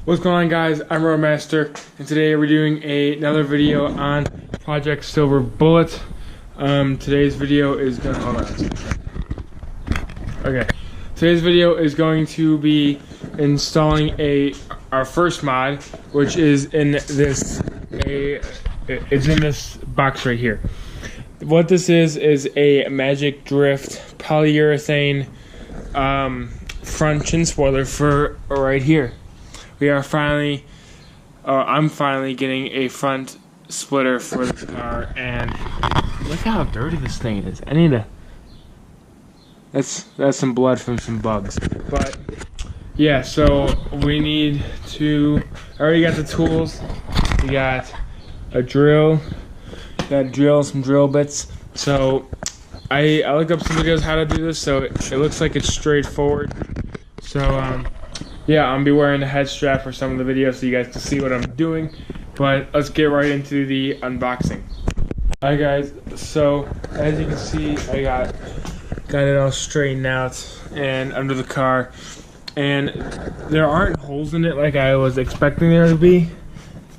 What's going on, guys? I'm Roadmaster, and today we're doing another video on Project Silver Bullet. Today's video is going to be installing our first mod, which is in this box right here. What this is a Magic Drift polyurethane front chin spoiler for right here. I'm finally getting a front splitter for this car, and look how dirty this thing is. I need to. That's some blood from some bugs. But yeah, so we need to. I already got the tools. We got a drill. Some drill bits. So I looked up some videos how to do this. So it looks like it's straightforward. So yeah, I'm gonna be wearing the head strap for some of the videos so you guys can see what I'm doing. But let's get right into the unboxing. Alright guys, so as you can see, I got it all straightened out and under the car. And there aren't holes in it like I was expecting there to be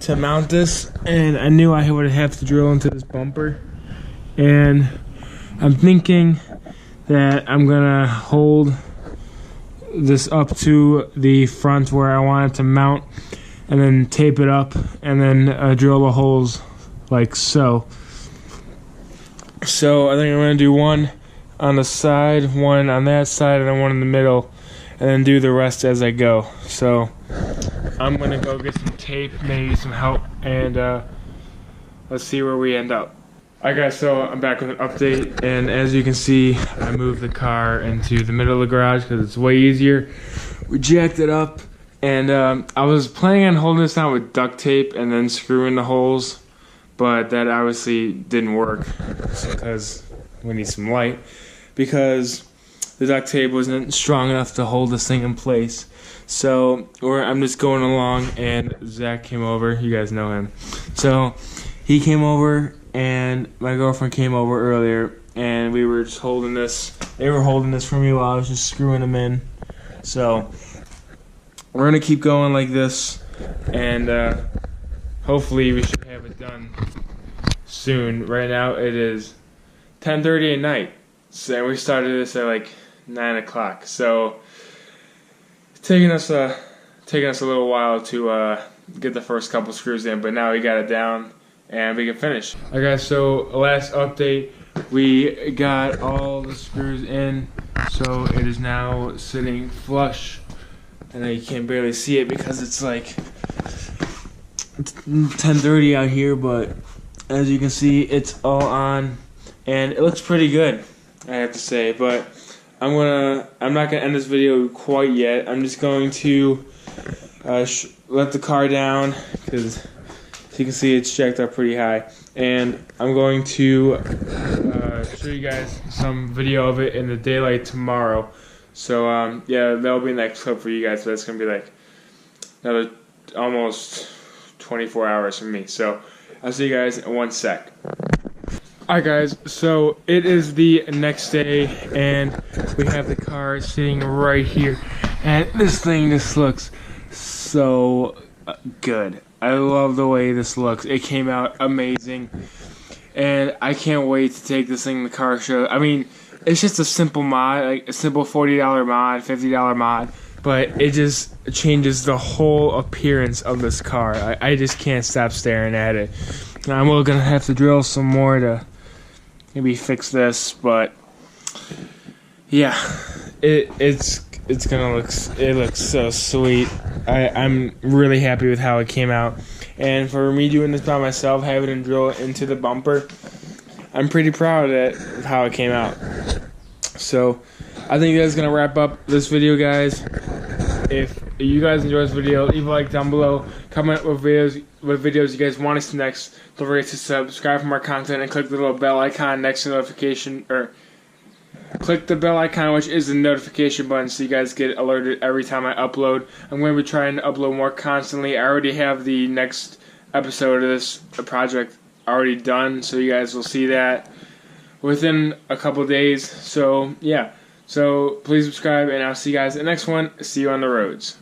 to mount this. And I knew I would have to drill into this bumper. And I'm thinking that I'm gonna hold this up to the front where I want it to mount, and then tape it up, and then drill the holes like so. So I think I'm going to do one on the side, one on that side, and then one in the middle, and then do the rest as I go. So I'm going to go get some tape, maybe some help, and let's see where we end up. Alright guys, so I'm back with an update, and as you can see, I moved the car into the middle of the garage because it's way easier. We jacked it up, and I was planning on holding this down with duct tape and then screwing the holes, but that obviously didn't work because we need some light, because the duct tape wasn't strong enough to hold this thing in place. So I'm just going along, and Zach came over. You guys know him. So he came over, and my girlfriend came over earlier, and we were just holding this. They were holding this for me while I was just screwing them in. So we're gonna keep going like this, and hopefully we should have it done soon. Right now it is 10:30 at night, so we started this at like 9 o'clock. So it's taking us a little while to get the first couple screws in, but now we got it down and we can finish. Alright guys, so last update, we got all the screws in, so it is now sitting flush. And you can't barely see it because it's like 10:30 out here, but as you can see, it's all on, and it looks pretty good, I have to say. But I'm not gonna end this video quite yet. I'm just going to let the car down, because you can see it's jacked up pretty high, and I'm going to show you guys some video of it in the daylight tomorrow. So yeah, that'll be the next clip for you guys. So that's gonna be like another almost 24 hours from me. So I'll see you guys in one sec. Alright guys, so it is the next day, and we have the car sitting right here, and this thing just looks so good. I love the way this looks. It came out amazing, and I can't wait to take this thing to the car show. I mean, it's just a simple mod, like a simple $40 mod, $50 mod, but it just changes the whole appearance of this car. I just can't stop staring at it. I'm gonna have to drill some more to maybe fix this, but yeah, it looks so sweet. I'm really happy with how it came out, and for me doing this by myself, having to drill it into the bumper, I'm pretty proud of how it came out. So I think that's gonna wrap up this video, guys. If you guys enjoyed this video, leave a like down below, comment what videos you guys want us to next. Don't forget to subscribe for more content and click the little bell icon next to the notification, or click the bell icon, which is the notification button, so you guys get alerted every time I upload. I'm going to be trying to upload more constantly. I already have the next episode of this project already done, so you guys will see that within a couple days. So yeah, so please subscribe, and I'll see you guys in the next one. See you on the roads.